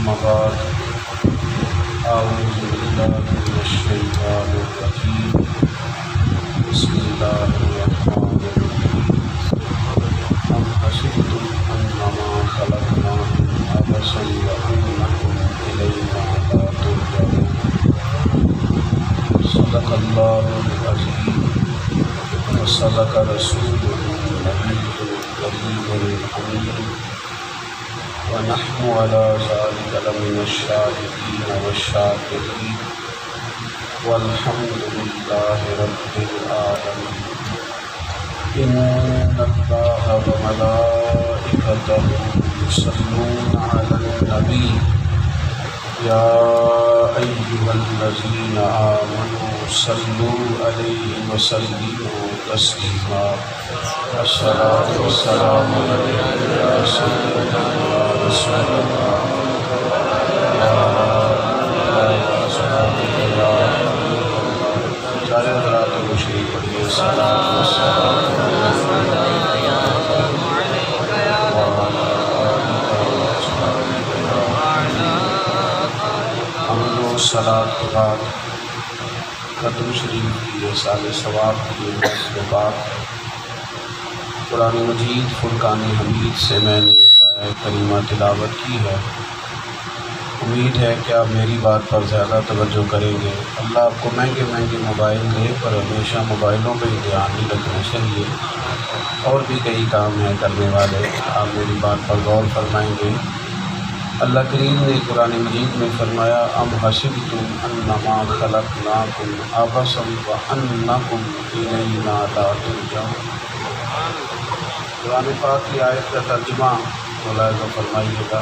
أما بعد أعوذ بالله من الشيطان الرجيم بسم الله الرحمن الرحيم أم حسبتم أنما خلقناكم عبثا وأنكم إلينا لا ترجعون صدق الله العظيم وصدق رسوله النبي الكريم الأمين ونحن على ذلك لمن الشاهدين والشاكرين والحمد لله رب العالمين إن الله وملائكته يصلون على النبي يا أيها الذين آمنوا صلوا عليه وسلموا تسليما الصلاة والسلام عليك يا سيدنا يا رسول الله يا أصحابك يا سارے حضرات کو شریف پڑھیے الصلاة والسلام صلاۃ کے بعد ختم شریف کی سال ثواب کی کے بعد قرآن مجید فرقان حمید سے میں نے ایک آیت کریمہ تلاوت کی ہے۔ امید ہے کہ آپ میری بات پر زیادہ توجہ کریں گے۔ اللہ آپ کو مہنگے مہنگے موبائل دے پر ہمیشہ موبائلوں پہ ہی دھیان نہیں رکھنا چاہیے، اور بھی کئی کام ہیں کرنے والے، آپ میری بات پر غور فرمائیں گے۔ اللہ کریم نے قرآن مجید میں فرمایا ام حسبتم انما خلقناکم عبثا وانکم الینا لا ترجعون۔ قرآن پاک کی آیت کا ترجمہ ملاحظہ فرمائیے گا۔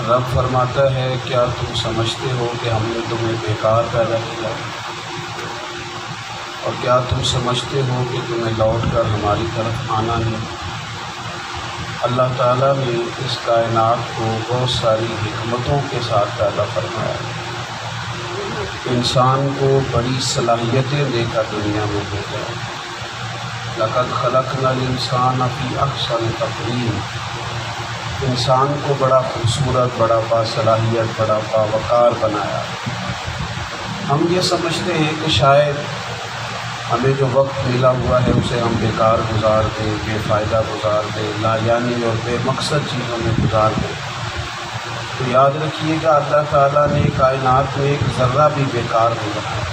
رب فرماتا ہے کیا تم سمجھتے ہو کہ ہم نے تمہیں بیکار پیدا کیا، اور کیا تم سمجھتے ہو کہ تمہیں لوٹ کر ہماری طرف آنا نہیں؟ اللہ تعالیٰ نے اس کائنات کو بہت ساری حکمتوں کے ساتھ پیدا فرمایا، انسان کو بڑی صلاحیتیں دے کر دنیا میں بھیجا۔ لقد خلقنا الانسان فی احسن تقویم، انسان کو بڑا خوبصورت، بڑا باصلاحیت، بڑا باوقار بنایا۔ ہم یہ سمجھتے ہیں کہ شاید ہمیں جو وقت ملا ہوا ہے اسے ہم بیکار گزار دیں، بے فائدہ گزار دیں، لا یعنی اور بے مقصد چیزوں میں گزار دیں۔ تو یاد رکھیے کہ اللہ تعالیٰ نے کائنات میں ایک ذرہ بھی بیکار نہیں بنایا۔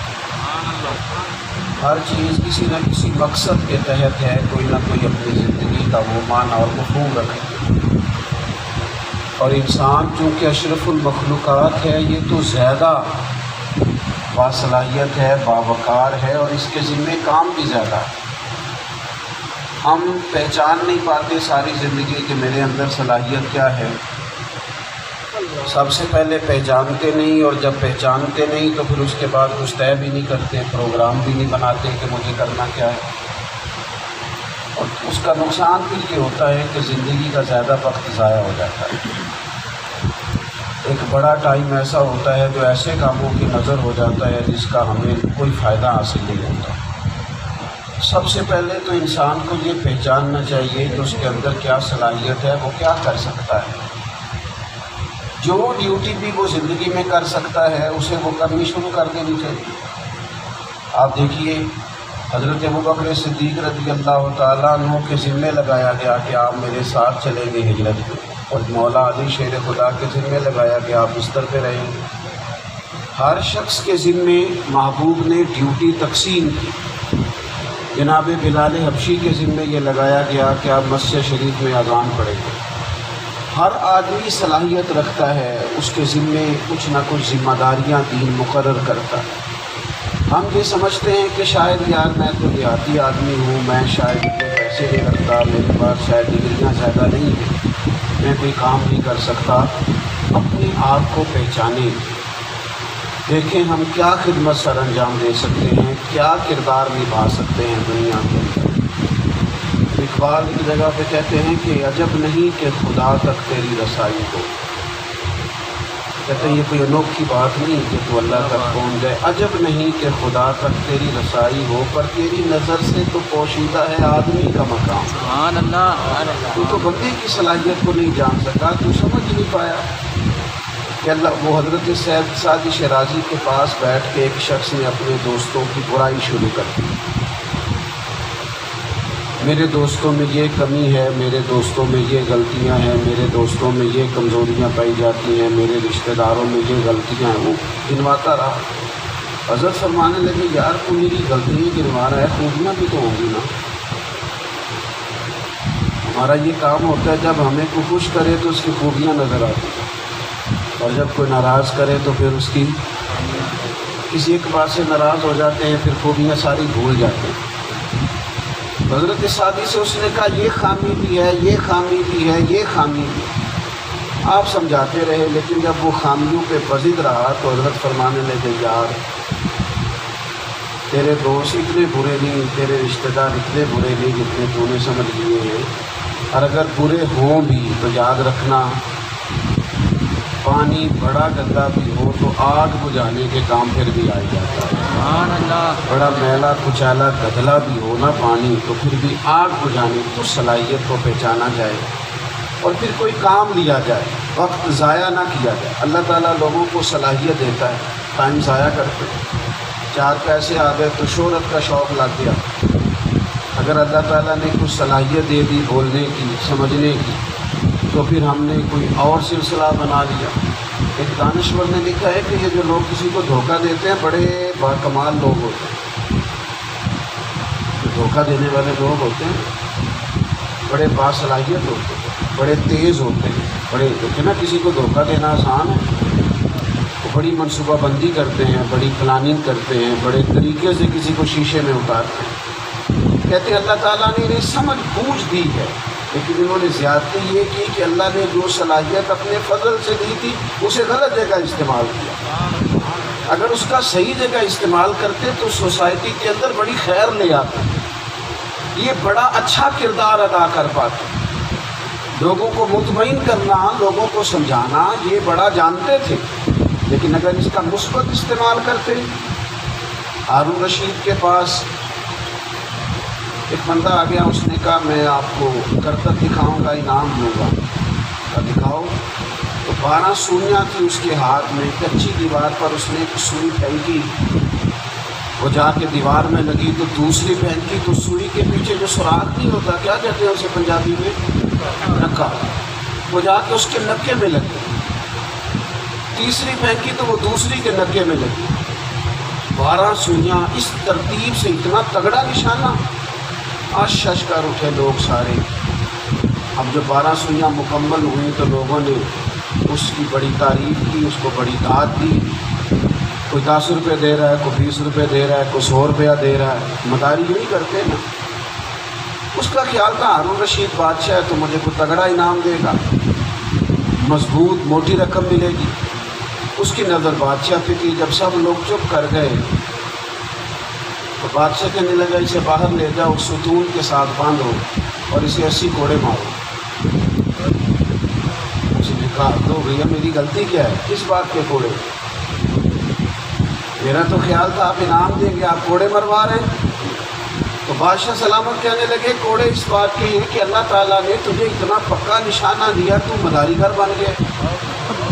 ہر چیز کسی نہ کسی مقصد کے تحت ہے، کوئی نہ کوئی اپنی زندگی کا وہ معنی اور مفہوم رکھے۔ اور انسان چونکہ اشرف المخلوقات ہے، یہ تو زیادہ باصلاحیت ہے، باوقار ہے، اور اس کے ذمہ کام بھی زیادہ ہے۔ ہم پہچان نہیں پاتے ساری زندگی کہ میرے اندر صلاحیت کیا ہے۔ سب سے پہلے پہچانتے نہیں، اور جب پہچانتے نہیں تو پھر اس کے بعد کچھ طے بھی نہیں کرتے، پروگرام بھی نہیں بناتے کہ مجھے کرنا کیا ہے۔ اور اس کا نقصان پھر یہ ہوتا ہے کہ زندگی کا زیادہ وقت ضائع ہو جاتا ہے۔ ایک بڑا ٹائم ایسا ہوتا ہے جو ایسے کاموں کی نظر ہو جاتا ہے جس کا ہمیں کوئی فائدہ حاصل نہیں ہوتا۔ سب سے پہلے تو انسان کو یہ پہچاننا چاہیے کہ اس کے اندر کیا صلاحیت ہے، وہ کیا کر سکتا ہے۔ جو ڈیوٹی بھی وہ زندگی میں کر سکتا ہے اسے وہ کرنی شروع کر دینی چاہیے۔ آپ دیکھیے حضرت ابوبکر صدیق رضی اللہ تعالیٰ عنہ کے ذمے لگایا گیا کہ آپ میرے ساتھ چلیں گے ہجرت میں، اور مولا علی شیر خدا کے ذمے لگایا کہ آپ بستر پہ رہیں گے۔ ہر شخص کے ذمے محبوب نے ڈیوٹی تقسیم کی۔ جناب بلال حبشی کے ذمے یہ لگایا گیا کہ آپ مسجد شریف میں اذان پڑھیں گے۔ ہر آدمی صلاحیت رکھتا ہے، اس کے ذمے کچھ نہ کچھ ذمہ داریاں دین مقرر کرتا ہے۔ ہم یہ سمجھتے ہیں کہ شاید یار میں تو دیہاتی آدمی ہوں، میں شاید اتنے پیسے نہیں رکھتا، میرے پاس شاید ڈگریاں زیادہ نہیں ہیں، میں کوئی کام نہیں کر سکتا۔ اپنے آپ کو پہچانیں، دیکھیں ہم کیا خدمت سر انجام دے سکتے ہیں، کیا کردار نبھا سکتے ہیں دنیا کے اندر۔ اقبال ایک جگہ پہ کہتے ہیں کہ عجب نہیں کہ خدا تک تیری رسائی ہو۔ کہتے ہیں یہ کوئی انوکھی بات نہیں کہ تو اللہ تک پہنچ جائے، عجب نہیں کہ خدا تک تیری رسائی ہو، پر تیری نظر سے تو پوشیدہ ہے آدمی کا مقام۔ سبحان اللہ۔ تو بندے کی صلاحیت کو نہیں جان سکا، تو سمجھ نہیں پایا۔ کہ اللہ وہ حضرت سید سعدی شیرازی کے پاس بیٹھ کے ایک شخص نے اپنے دوستوں کی برائی شروع کر دی. میرے دوستوں میں یہ کمی ہے، میرے دوستوں میں یہ غلطیاں ہیں، میرے دوستوں میں یہ کمزوریاں پائی جاتی ہیں، میرے رشتہ داروں میں یہ غلطیاں ہیں. وہ گنواتا رہا. حضرت فرمانے لگے یار تو میری غلطیاں گنوا رہا ہے، خوبیاں بھی تو ہوں گی نا. ہمارا یہ کام ہوتا ہے جب ہمیں کوئی خوش کرے تو اس کی خوبیاں نظر آتی ہیں، اور جب کوئی ناراض کرے تو پھر اس کی کسی ایک بات سے ناراض ہو جاتے ہیں، پھر خوبیاں ساری بھول جاتے ہیں. حضرت سعدی سے اس نے کہا یہ خامی بھی ہے، یہ خامی بھی ہے، یہ خامی بھی ہے. آپ سمجھاتے رہے، لیکن جب وہ خامیوں پہ بزد رہا تو حضرت فرمانے لگے یار تیرے دوست اتنے برے نہیں، تیرے رشتہ دار اتنے برے نہیں جتنے تو نے سمجھ لیے ہیں. اور اگر برے ہوں بھی تو یاد رکھنا پانی بڑا گندا بھی ہو تو آگ بجھانے کے کام پھر بھی آ جاتا ہے. سبحان اللہ. بڑا میلا کچالا گدلا بھی ہو نا پانی تو پھر بھی آگ بجھانے کی صلاحیت کو پہچانا جائے اور پھر کوئی کام لیا جائے، وقت ضائع نہ کیا جائے. اللہ تعالیٰ لوگوں کو صلاحیت دیتا ہے، ٹائم ضائع کرتے ہیں. 4 پیسے آ گئے تو شہرت کا شوق لگ گیا. اگر اللہ تعالیٰ نے کچھ صلاحیت دے دی بولنے کی، سمجھنے کی، تو پھر ہم نے کوئی اور سلسلہ بنا لیا. ایک دانشور نے لکھا ہے کہ یہ جو لوگ کسی کو دھوکہ دیتے ہیں بڑے باکمال لوگ ہوتے ہیں. جو دھوکہ دینے والے لوگ ہوتے ہیں بڑے باصلاحیت ہوتے ہیں، بڑے تیز ہوتے ہیں. بڑے دیکھیں نا، کسی کو دھوکہ دینا آسان ہے، وہ بڑی منصوبہ بندی کرتے ہیں، بڑی پلاننگ کرتے ہیں، بڑے طریقے سے کسی کو شیشے میں اتارتے ہیں. کہتے ہیں اللہ تعالیٰ نے انہیں سمجھ بوجھ دی ہے، لیکن انہوں نے زیادتی یہ کی کہ اللہ نے جو صلاحیت اپنے فضل سے دی تھی اسے غلط جگہ استعمال کیا. اگر اس کا صحیح جگہ استعمال کرتے تو سوسائٹی کے اندر بڑی خیر لے آتے، یہ بڑا اچھا کردار ادا کر پاتے. لوگوں کو مطمئن کرنا، لوگوں کو سمجھانا یہ بڑا جانتے تھے. لیکن اگر اس کا مثبت استعمال کرتے. ہارون رشید کے پاس ایک بندہ آ گیا، اس نے کہا میں آپ کو کرتب دکھاؤں گا، انعام دوں گا. دکھاؤ. تو 12 سوئیاں تھی اس کے ہاتھ میں. کچی دیوار پر اس نے ایک سوئی پھینکی، وہ جا کے دیوار میں لگی تو دوسری پھینکی تو سوئی کے پیچھے جو سوراخ نہیں ہوتا، کیا کہتے ہیں اسے پنجابی میں؟ نکا. وہ جا کے اس کے نکے میں لگی. تیسری پھینکی تو وہ دوسری کے نکے میں لگی. 12 سوئیاں اس ترتیب سے، اتنا تگڑا نشانہ. شش کر اٹھے لوگ سارے. اب جب 12 سوئیاں مکمل ہوئیں تو لوگوں نے اس کی بڑی تعریف کی، اس کو بڑی داد دی. کوئی 10 روپے دے رہا ہے، کوئی 20 روپے دے رہا ہے، کوئی 100 روپیہ دے رہا ہے. مداری یہی کرتے نا. اس کا خیال تھا ہارون رشید بادشاہ ہے تو مجھے کوئی تگڑا انعام دے گا، مضبوط موٹی رقم ملے گی. اس کی نظر بادشاہ پہ تھی. جب سب لوگ چپ کر گئے تو بادشاہ کہنے لگا اسے باہر لے جاؤ، ستون کے ساتھ باندھو اور اسے 80 کوڑے مارو. اس نے کہا تو بھیا میری غلطی کیا ہے، کس بات کے کوڑے؟ میرا تو خیال تھا آپ انعام دیں گے، آپ کوڑے مروا رہے ہیں. تو بادشاہ سلامت کہنے لگے کوڑے اس بات کے ہیں کہ اللہ تعالیٰ نے تجھے اتنا پکا نشانہ دیا، تو مداری گھر بن گئے.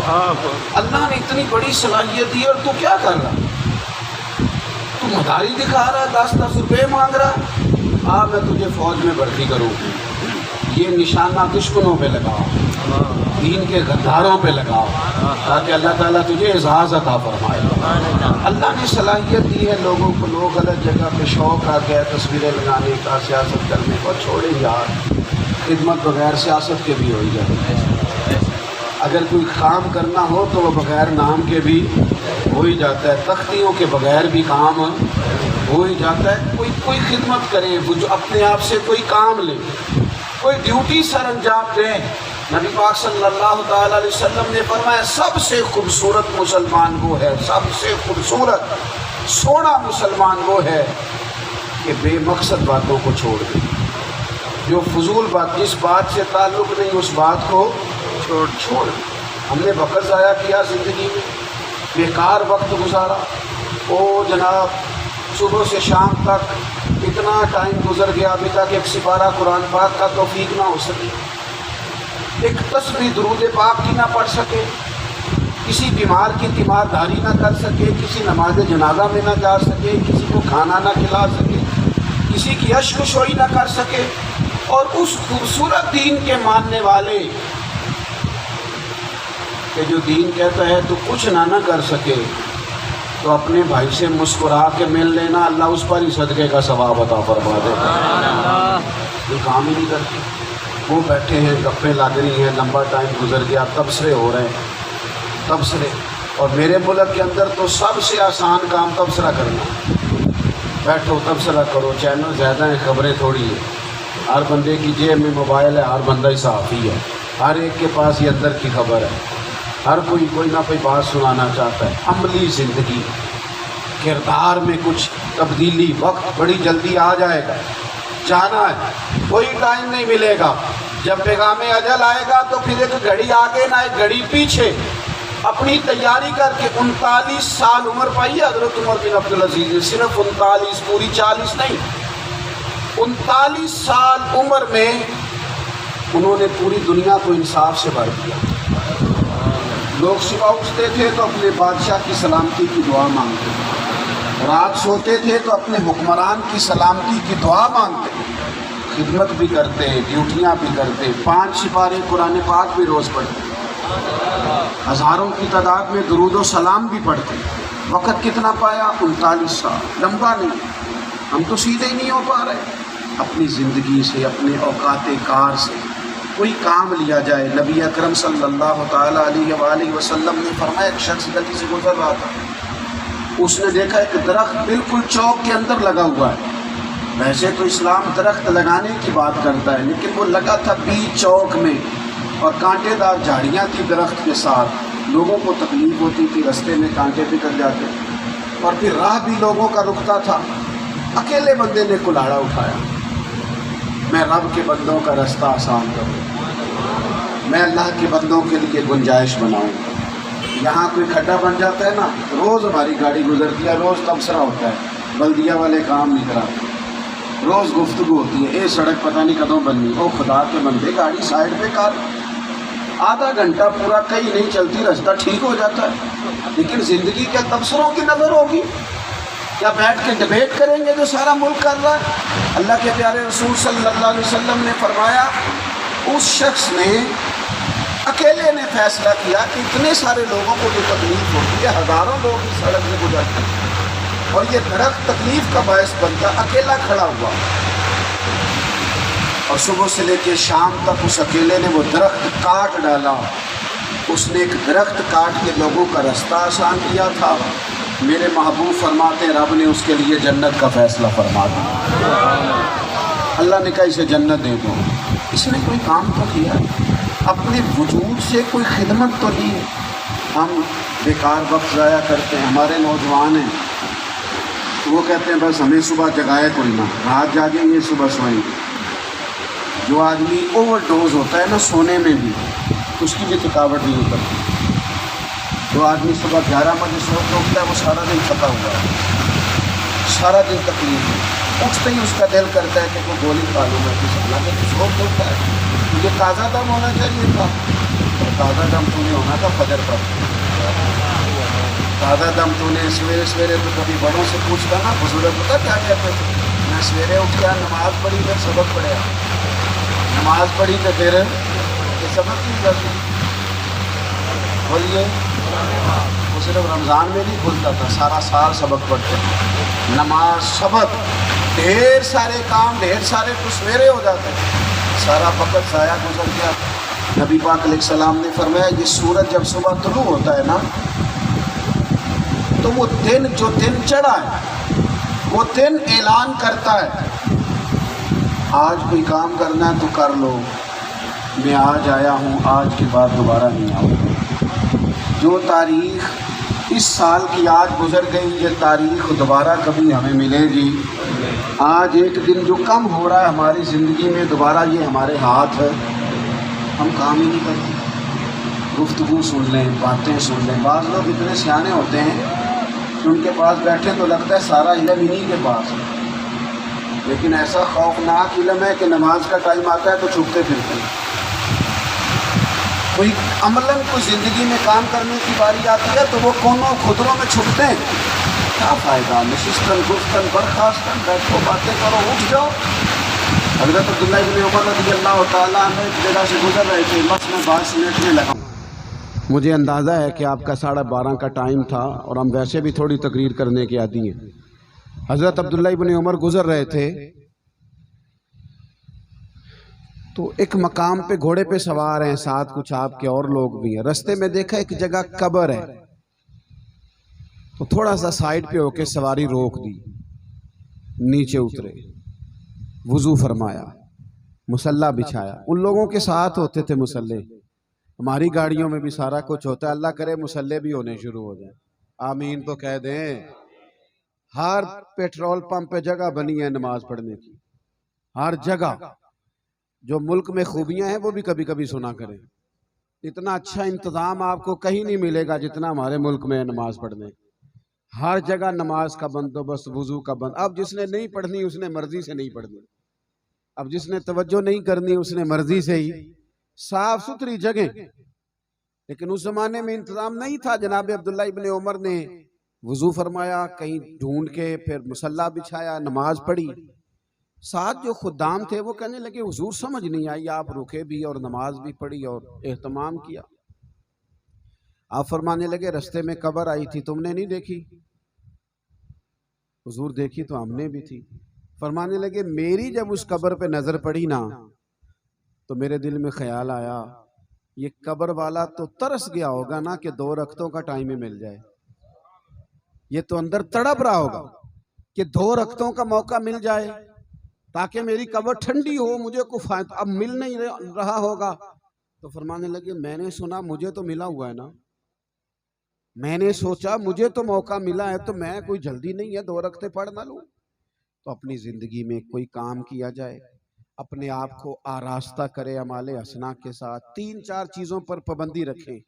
اللہ نے اتنی بڑی صلاحیت دی اور تو کیا کر رہا؟ تو مداری دکھا رہا ہے، 10-10 روپے مانگ رہا ہے. میں تجھے فوج میں بھرتی کروں. یہ نشانہ دشمنوں پہ لگاؤ، دین کے غداروں پہ لگاؤ، تاکہ اللہ تعالیٰ تجھے اعزاز عطا فرمائے. اللہ نے صلاحیت دی ہے لوگوں کو. لوگ غلط جگہ پہ شوق آ گیا تصویریں لگانے کا، سیاست کرنے کو. چھوڑے یار، خدمت بغیر سیاست کے بھی ہو ہی جاتی. اگر کوئی کام کرنا ہو تو وہ بغیر نام کے بھی ہو ہی جاتا ہے. تختیوں کے بغیر بھی کام ہو ہی جاتا ہے. کوئی خدمت کرے، وہ جو اپنے آپ سے کوئی کام لے، کوئی ڈیوٹی سر انجام دے. نبی پاک صلی اللہ تعالی علیہ وسلم نے فرمایا سب سے خوبصورت مسلمان وہ ہے، سب سے خوبصورت سونا مسلمان وہ ہے کہ بے مقصد باتوں کو چھوڑ دے. جو فضول بات، جس بات سے تعلق نہیں اس بات کو چھوڑ. ہم نے وقت ضائع کیا زندگی میں، بیکار وقت گزارا. او جناب، صبح سے شام تک اتنا ٹائم گزر گیا ابھی تک ایک سپارہ قرآن پاک کا توفیق نہ ہو سکے، ایک تسبیح درود پاک کی نہ پڑھ سکے. کسی بیمار کی تیمارداری نہ کر سکے، کسی نماز جنازہ میں نہ جا سکے، کسی کو کھانا نہ کھلا سکے، کسی کی اشک شوئی نہ کر سکے، اور اس خوبصورت دین کے ماننے والے کہ جو دین کہتا ہے تو کچھ نہ کر سکے، تو اپنے بھائی سے مسکرا کے مل لینا، اللہ اس پر ہی صدقے کا ثواب عطا فرما دیتا۔ کوئی کام ہی نہیں کرتے، وہ بیٹھے ہیں، گپیں لگ رہی ہیں، لمبا ٹائم گزر گیا، تبصرے ہو رہے ہیں، تبصرے۔ اور میرے ملک کے اندر تو سب سے آسان کام تبصرہ کرنا، بیٹھو تبصرہ کرو، چینل زیادہ ہیں، خبریں تھوڑی ہیں، ہر بندے کی جیب میں موبائل ہے، ہر بندہ ہی صحافی ہے، ہر ایک کے پاس یہ اندر کی خبر ہے، ہر کوئی نہ کوئی بات سنانا چاہتا ہے۔ عملی زندگی، کردار میں کچھ تبدیلی، وقت بڑی جلدی آ جائے گا، جانا ہے، کوئی ٹائم نہیں ملے گا۔ جب پیغام اجل آئے گا تو پھر ایک گھڑی آگے نہ ایک گھڑی پیچھے، اپنی تیاری کر کے 39 سال عمر پائی حضرت عمر بن عبدالعزیز نے، صرف 39، پوری 40 نہیں، 39 سال عمر میں انہوں نے پوری دنیا کو انصاف سے بھر دیا۔ لوگ صبح اٹھتے تھے تو اپنے بادشاہ کی سلامتی کی دعا مانگتے، رات سوتے تھے تو اپنے حکمران کی سلامتی کی دعا مانگتے، خدمت بھی کرتے، ڈیوٹیاں بھی کرتے، 5 سپارے قرآن پاک بھی روز پڑھتے، ہزاروں کی تعداد میں درود و سلام بھی پڑھتے۔ وقت کتنا پایا؟ 39 سال، لمبا نہیں، ہم تو سیدھے ہی نہیں ہو پا رہے۔ اپنی زندگی سے، اپنے اوقات کار سے کوئی کام لیا جائے۔ نبی اکرم صلی اللہ تعالیٰ علیہ وآلہ وسلم نے فرمایا، ایک شخص گلی سے گزر رہا تھا، اس نے دیکھا ایک درخت بالکل چوک کے اندر لگا ہوا ہے۔ ویسے تو اسلام درخت لگانے کی بات کرتا ہے، لیکن وہ لگا تھا بیچ چوک میں، اور کانٹے دار جھاڑیاں تھی درخت کے ساتھ، لوگوں کو تکلیف ہوتی تھی، رستے میں کانٹے پکڑ جاتے، اور پھر راہ بھی لوگوں کا رکتا تھا۔ اکیلے بندے نے کلاڑا اٹھایا، میں رب کے بندوں کا رستہ آسان کروں، میں اللہ کے بندوں کے لیے گنجائش بناؤں۔ یہاں کوئی کھڈا بن جاتا ہے نا، روز ہماری گاڑی گزرتی ہے، روز تبصرہ ہوتا ہے، بلدیہ والے کام نہیں کراتے، روز گفتگو ہوتی ہے، اے سڑک پتہ نہیں کدوں بننی، او خدا کے بندے گاڑی سائڈ پہ کر، آدھا گھنٹہ پورا کہیں نہیں چلتی، رستہ ٹھیک ہو جاتا ہے۔ لیکن زندگی کیا تبصروں کی نظر ہوگی؟ کیا بیٹھ کے ڈبیٹ کریں گے جو سارا ملک کر رہا ہے؟ اللہ کے پیارے رسول صلی اللہ علیہ وسلم نے فرمایا، اس شخص نے اکیلے نے فیصلہ کیا کہ اتنے سارے لوگوں کو جو تکلیف ہوتی ہے، ہزاروں لوگ اس سڑک سے گزرتے ہیں، اور یہ درخت تکلیف کا باعث بنتا، اکیلا کھڑا ہوا، اور صبح سے لے کے شام تک اس اکیلے نے وہ درخت کاٹ ڈالا۔ اس نے ایک درخت کاٹ کے لوگوں کا رستہ آسان کیا تھا۔ میرے محبوب فرماتے، رب نے اس کے لیے جنت کا فیصلہ فرما دیا۔ اللہ نے کہا اسے جنت دے دو، اس نے کوئی کام تو کیا، اپنے وجود سے کوئی خدمت تو دی۔ ہم بیکار وقت ضائع کرتے ہیں، ہمارے نوجوان ہیں، وہ کہتے ہیں بس ہمیں صبح جگائے کوئی نہ، رات جاگیں گے صبح سوئیں گے۔ جو آدمی اوور ڈوز ہوتا ہے نا سونے میں بھی، اس کی بھی تھکاوٹ نہیں اترتی۔ جو آدمی صبح 11 بجے سو کے اٹھتا ہے، وہ سارا دن تھکا ہوا ہے، سارا دن تکلیف ہے، اٹھتے ہی اس کا دل کرتا ہے کہ کوئی گولی کھا لوں میں، کس اللہ کے کچھ ہو ہوتا ہے، مجھے تازہ دم ہونا چاہیے تھا، اور تازہ دم تو نہیں ہونا تھا فجر پر، تازہ دم تو نے سویرے سویرے تو کبھی بڑوں سے پوچھتا نا، بزرگ پتا کیا کہتے تھے، میں سویرے اٹھ گیا، نماز پڑھی، پھر سبق پڑھیا، نماز پڑھی تو پھر یہ سبق نہیں کرتی، بولیے وہ صرف رمضان میں نہیں کھلتا تھا، سارا سال سبق پڑھتے ہیں، نماز، سبق، ڈھیر سارے کام، ڈھیر سارے تو سویرے ہو جاتے ہیں، سارا وقت ضائع گزر گیا۔ نبی پاک علیہ السلام نے فرمایا، یہ سورج جب صبح طلوع ہوتا ہے نا، تو وہ دن جو دن چڑھا ہے، وہ دن اعلان کرتا ہے، آج کوئی کام کرنا ہے تو کر لو، میں آج آیا ہوں، آج کے بعد دوبارہ نہیں آؤں گا۔ جو تاریخ اس سال کی آج گزر گئی، یہ تاریخ دوبارہ کبھی ہمیں ملے گی؟ آج ایک دن جو کم ہو رہا ہے ہماری زندگی میں، دوبارہ یہ ہمارے ہاتھ ہے، ہم کام ہی نہیں کرتے، گفتگو سن لیں، باتیں سن لیں۔ بعض لوگ اتنے سیانے ہوتے ہیں کہ ان کے پاس بیٹھے تو لگتا ہے سارا علم انہی کے پاس ہے، لیکن ایسا خوفناک علم ہے کہ نماز کا ٹائم آتا ہے تو چھپتے پھرتے ہیں، کوئی عملاً کوئی زندگی میں کام کرنے کی باری آتی ہے تو وہ کونوں خدروں میں چھپتے ہیں. کیا فائدہ نشستن گفتن برخاستن، بیٹھو باتیں کرو اٹھ جاؤ. حضرت عبداللہ بن عمر رضی اللہ تعالیٰ عنہ ایک جگہ سے گزر رہے تھے، بس میں بات سمیٹنے لگا. مجھے اندازہ ہے کہ آپ کا 12:30 کا ٹائم تھا اور ہم ویسے بھی تھوڑی تقریر کرنے کے عادی ہیں. حضرت عبداللہ بن عمر گزر رہے تھے تو ایک مقام پہ گھوڑے پہ سوار ہیں، ساتھ کچھ آپ کے اور لوگ بھی ہیں. رستے میں دیکھا ایک جگہ قبر ہے تو تھوڑا سا سائیڈ پہ ہو کے سواری روک دی، نیچے اترے، وضو فرمایا، مصلی بچھایا. ان لوگوں کے ساتھ ہوتے تھے مصلی. ہماری گاڑیوں میں بھی سارا کچھ ہوتا ہے، اللہ کرے مصلی بھی ہونے شروع ہو جائیں. آمین تو کہہ دیں. ہر پیٹرول پمپ پہ جگہ بنی ہے نماز پڑھنے کی، ہر جگہ. جو ملک میں خوبیاں ہیں وہ بھی کبھی کبھی سنا کریں. اتنا اچھا انتظام آپ کو کہیں نہیں ملے گا جتنا ہمارے ملک میں ہے نماز پڑھنے. ہر جگہ نماز کا بندوبست، وضو کا بند. اب جس نے نہیں پڑھنی اس نے مرضی سے نہیں پڑھنی، اب جس نے توجہ نہیں کرنی اس نے مرضی سے ہی. صاف ستھری جگہ، لیکن اس زمانے میں انتظام نہیں تھا. جناب عبداللہ ابن عمر نے وضو فرمایا، کہیں ڈھونڈ کے پھر مصلی بچھایا، نماز پڑھی. ساتھ جو خدام تھے وہ کہنے لگے حضور سمجھ نہیں آئی، آپ رکے بھی اور نماز بھی پڑھی اور اہتمام کیا. آپ فرمانے لگے رستے میں قبر آئی تھی، تم نے نہیں دیکھی؟ حضور دیکھی تو ہم نے بھی تھی. فرمانے لگے میری جب اس قبر پہ نظر پڑی نا تو میرے دل میں خیال آیا یہ قبر والا تو ترس گیا ہوگا نا کہ 2 رکعتوں کا ٹائم ہی مل جائے. یہ تو اندر تڑپ رہا ہوگا کہ 2 رکعتوں کا موقع مل جائے تاکہ میری قبر ٹھنڈی ہو، مجھے کوئی فائدہ. اب مل نہیں رہا ہوگا. تو فرمانے لگے میں نے سنا مجھے تو ملا ہوا ہے نا، میں نے سوچا مجھے تو موقع ملا ہے تو میں کوئی جلدی نہیں ہے 2 رکعتیں پڑھ نہ لوں. تو اپنی زندگی میں کوئی کام کیا جائے، اپنے آپ کو آراستہ کرے اعمال حسنہ کے ساتھ. 3-4 چیزوں پر پابندی رکھیں.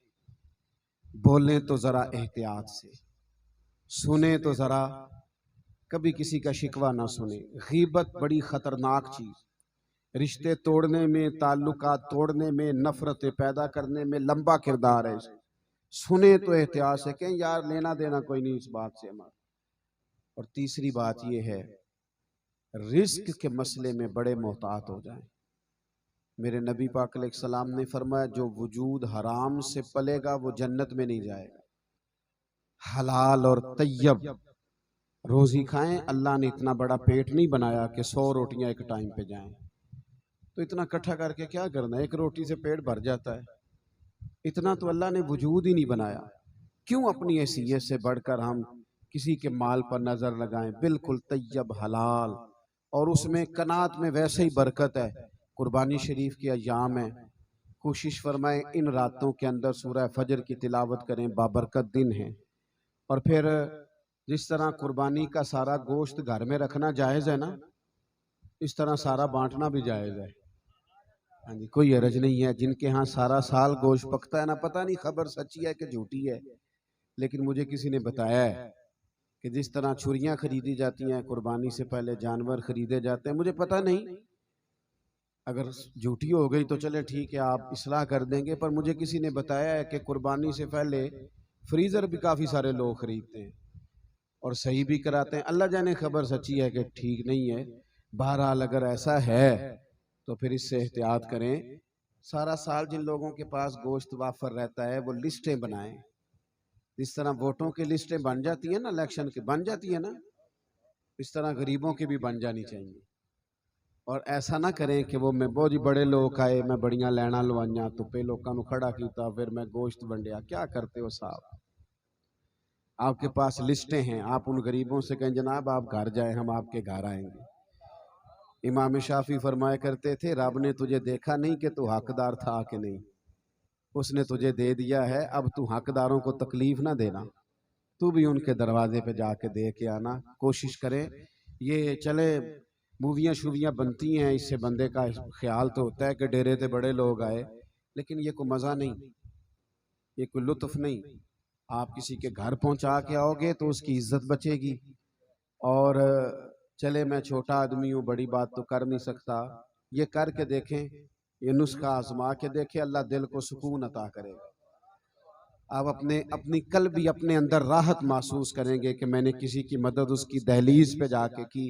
بولیں تو ذرا احتیاط سے، سنیں تو ذرا کبھی کسی کا شکوہ نہ سنیں. غیبت بڑی خطرناک چیز، رشتے توڑنے میں، تعلقات توڑنے میں، نفرتیں پیدا کرنے میں لمبا کردار ہے. سنیں تو احتیاط سے، کہیں یار لینا دینا کوئی نہیں اس بات سے ہمارا. اور تیسری بات یہ ہے رزق کے مسئلے میں بڑے محتاط ہو جائیں. میرے نبی پاک علیہ السلام نے فرمایا جو وجود حرام سے پلے گا وہ جنت میں نہیں جائے گا. حلال اور طیب روزی کھائیں. اللہ نے اتنا بڑا پیٹ نہیں بنایا کہ 100 روٹیاں ایک ٹائم پہ جائیں. تو اتنا کٹھا کر کے کیا کرنا ہے؟ 1 روٹی سے پیٹ بھر جاتا ہے. اتنا تو اللہ نے وجود ہی نہیں بنایا. کیوں اپنی حیثیت سے بڑھ کر ہم کسی کے مال پر نظر لگائیں؟ بالکل طیب حلال، اور اس میں قناعت میں ویسے ہی برکت ہے. قربانی شریف کے ایام ہیں، کوشش فرمائیں ان راتوں کے اندر سورہ فجر کی تلاوت کریں، بابرکت دن ہیں. اور پھر جس طرح قربانی کا سارا گوشت گھر میں رکھنا جائز ہے نا، اس طرح سارا بانٹنا بھی جائز ہے. ہاں جی، کوئی حرج نہیں ہے. جن کے ہاں سارا سال گوشت پکتا ہے نا، پتہ نہیں خبر سچی ہے کہ جھوٹی ہے، لیکن مجھے کسی نے بتایا ہے کہ جس طرح چھریاں خریدی جاتی ہیں قربانی سے پہلے، جانور خریدے جاتے ہیں. مجھے پتہ نہیں، اگر جھوٹی ہو گئی تو چلے ٹھیک ہے آپ اصلاح کر دیں گے، پر مجھے کسی نے بتایا ہے کہ قربانی سے پہلے فریزر بھی کافی سارے لوگ خریدتے ہیں اور صحیح بھی کراتے ہیں. اللہ جانے خبر سچی ہے کہ ٹھیک نہیں ہے. بہرحال اگر ایسا ہے تو پھر اس سے احتیاط کریں. سارا سال جن لوگوں کے پاس گوشت وافر رہتا ہے وہ لسٹیں بنائیں. جس طرح ووٹوں کی لسٹیں بن جاتی ہیں نا، الیکشن کی بن جاتی ہیں نا، اس طرح غریبوں کی بھی بن جانی چاہیے. اور ایسا نہ کریں کہ وہ میں بہت بڑے لوگ آئے میں بڑیاں لینا لوائیاں تو پہ لوگوں نو کھڑا کیتا پھر میں گوشت ونڈیا. کیا کرتے ہو صاحب؟ آپ کے پاس لسٹیں ہیں، آپ ان غریبوں سے کہیں جناب آپ گھر جائیں، ہم آپ کے گھر آئیں گے. امام شافعی فرمایا کرتے تھے رب نے تجھے دیکھا نہیں کہ تو حقدار تھا کہ نہیں، اس نے تجھے دے دیا ہے. اب تو حقداروں کو تکلیف نہ دینا، تو بھی ان کے دروازے پہ جا کے دے کے آنا. کوشش کریں. یہ چلے موویاں شوویاں بنتی ہیں، اس سے بندے کا خیال تو ہوتا ہے کہ ڈیرے تے بڑے لوگ آئے، لیکن یہ کوئی مزہ نہیں، یہ کوئی لطف نہیں. آپ کسی کے گھر پہنچا کے آؤ گے تو اس کی عزت بچے گی. اور چلے میں چھوٹا آدمی ہوں، بڑی بات تو کر نہیں سکتا، یہ کر کے دیکھیں. یہ نسخہ آزما کے دیکھے، اللہ دل کو سکون عطا کرے گا۔ آپ اپنی قلبی اپنے اندر راحت محسوس کریں گے کہ میں نے کسی کی مدد اس کی دہلیز پہ جا کے کی،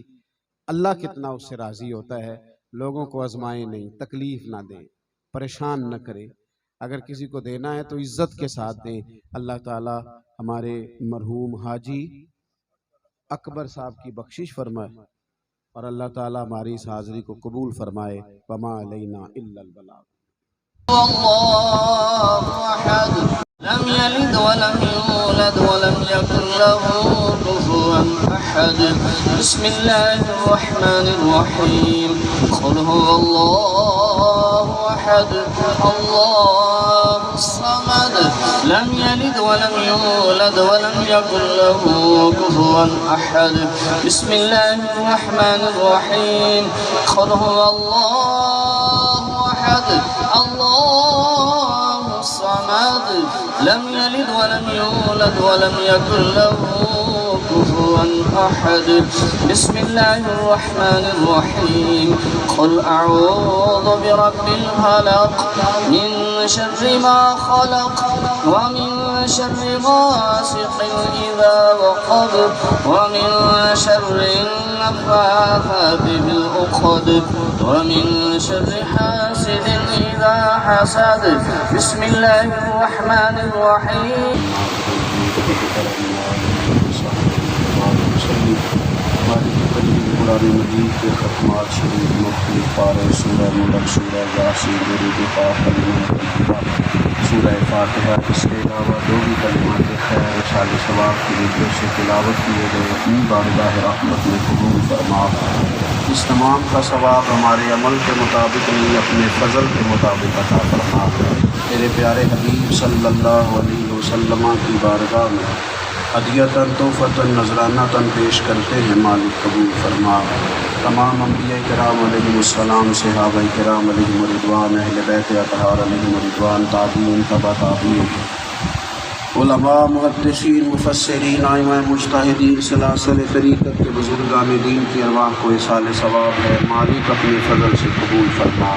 اللہ کتنا اس سے راضی ہوتا ہے۔ لوگوں کو آزمائیں نہیں، تکلیف نہ دیں، پریشان نہ کریں۔ اگر کسی کو دینا ہے تو عزت کے ساتھ دیں۔ اللہ تعالی ہمارے مرحوم حاجی اکبر صاحب کی بخشش فرمائے، اور اللہ تعالی ہماری اس حاضری کو قبول فرمائے۔ وما علینا الا البلاغ۔ اللہ احد لم یلد ولم یولد ولم یکن له کفوا احد۔ بسم اللہ الرحمن الرحیم۔ قل هو اللہ احد اللہ الصمد لم یلد ولم یولد ولم یکن له کفوا احد۔ بسم اللہ الرحمن الرحیم۔ قل هو اللہ احد اللہ الصمد لم یلد ولم یولد ولم یکن له کفوا احد۔ بسم اللہ الرحمن الرحیم۔ قل اعوذ برب الفلق من شر ما خلق ومن شر غاسق اذا وقب ومن شر النفاثات في العقد ومن شر حاسد اذا حسد۔ بسم اللہ الرحمن الرحیم۔ قرآن مجید کے ختمات شریف مختلف پارے، سورہ ملک، سورہ یاسین، درود پاک، کلمہ طیبہ، سورہ فاتحہ، اس کے علاوہ جو بھی کلمات خیر اشارے ثواب کی وجہ سے تلاوت کیے گئے اپنی بارگاہ رحمت میں قبول فرما۔ اس تمام کا ثواب ہمارے عمل کے مطابق نہیں، اپنے فضل کے مطابق عطا فرما۔ میرے پیارے حبیب صلی اللہ علیہ وسلم کی بارگاہ میں ہدیتاً تحفتاً نذرانتاً پیش کرتے ہیں، مالک قبول فرما۔ تمام انبیاء کرام علیہم السلام، صحابہ کرام علیہم الرضوان، اہل بیت اطہار علیہم الرضوان، تابعین، تبع تابعین، علماء، محدثین، مفسرین، ائمہ مجتہدین، سلاسل طریقت کے بزرگان دین کی ارواح کو اصال ثواب ہے، مالک اپنے فضل سے قبول فرما۔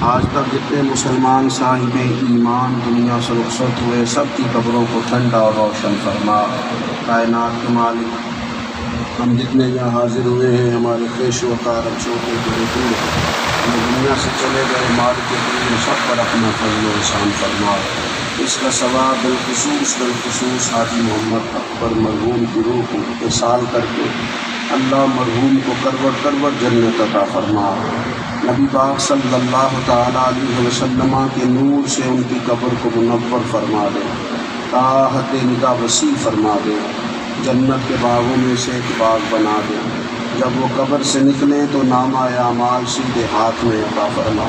آج تک جتنے مسلمان صاحب ایمان دنیا سے رخصت ہوئے، سب کی قبروں کو ٹھنڈا اور روشن فرما۔ کائنات کے مالک، ہم جتنے یہاں حاضر ہوئے ہیں، ہمارے خیش و کار، چھوٹے بڑے دور ہم دنیا سے چلے گئے، مالک کے دین سب پر اپنا فضل و احسان فرما۔ اس کا ثواب بالخصوص حاجی محمد اکبر مرحوم کی روح کو احسان کر کے اللہ مرحوم کو کروڑ جنت عطا فرما۔ نبی پاک صلی اللہ تعالیٰ علیہ وسلم کے نور سے ان کی قبر کو منور فرما دے، طاعت نگاہ وسیع فرما دے، جنت کے باغوں میں سے ایک باغ بنا دے۔ جب وہ قبر سے نکلیں تو نامہ اعمال سیدھے ہاتھ میں عطا فرما،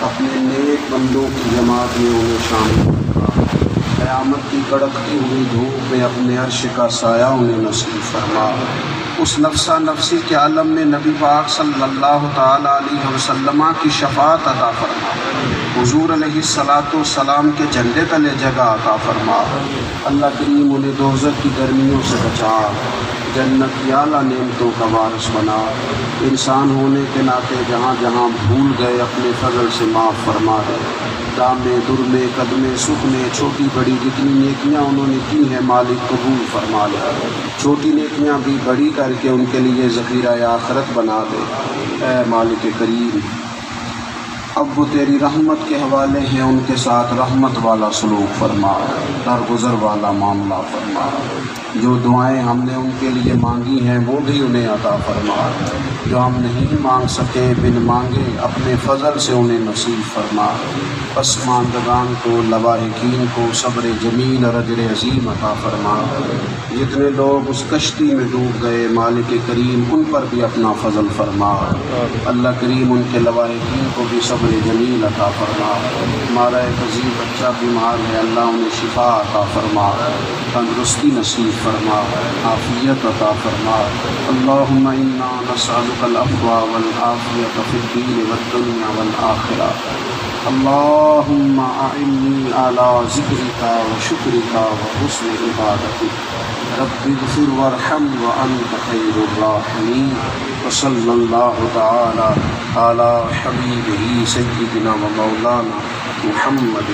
اپنے نیک بندوں کی جماعت میں انہیں شامل فرما۔ قیامت کی کڑکتی ہوئی دھوپ میں اپنے عرش کا سایہ انہیں نصیب فرما۔ اس نفسا نفسی کے عالم میں نبی پاک صلی اللہ تعالیٰ علیہ وسلم کی شفاعت عطا فرما۔ حضور علیہ السلام کے جھنڈے تلے جگہ عطا فرما۔ اللہ کریم انہیں دوزخ کی گرمیوں سے بچا، جنت کی اعلیٰ نعمتوں کا وارث بنا۔ انسان ہونے کے ناطے جہاں جہاں بھول گئے اپنے فضل سے معاف فرما دے۔ دامے درمے قدمے سکھنے چھوٹی بڑی جتنی نیکیاں انہوں نے کی ہیں، مالک قبول فرما لے۔ چھوٹی نیکیاں بھی بڑی کر کے ان کے لیے ذخیرہ آخرت بنا دے۔ اے مالک کریم، اب وہ تیری رحمت کے حوالے ہیں، ان کے ساتھ رحمت والا سلوک فرما، درگزر والا معاملہ فرما۔ جو دعائیں ہم نے ان کے لیے مانگی ہیں وہ بھی انہیں عطا فرما، جو ہم نہیں مانگ سکے بن مانگے اپنے فضل سے انہیں نصیب فرما۔ پسماندگان کو، لواحقین کو صبر جمیل اور اجر عظیم عطا فرما۔ جتنے لوگ اس کشتی میں ڈوب گئے، مالک کریم ان پر بھی اپنا فضل فرما۔ اللہ کریم ان کے لواحقین کو بھی صبر جمیل عطا فرما۔ ہمارا ایک عظیم بچہ بیمار ہے، اللہ انہیں شفا عطا فرما، تندرستی نصیب فرما، عافیت عطا فرما۔ اللہم انا نسألک العفو والعافیت فی الدین والدنیا والآخرہ۔ اللهم أعني على ذكرك وشكرك وحسن عبادتك رب اغفر وارحم وأنت خير الراحمين وصلى الله تعالى على حبيبه سيدنا ومولانا محمد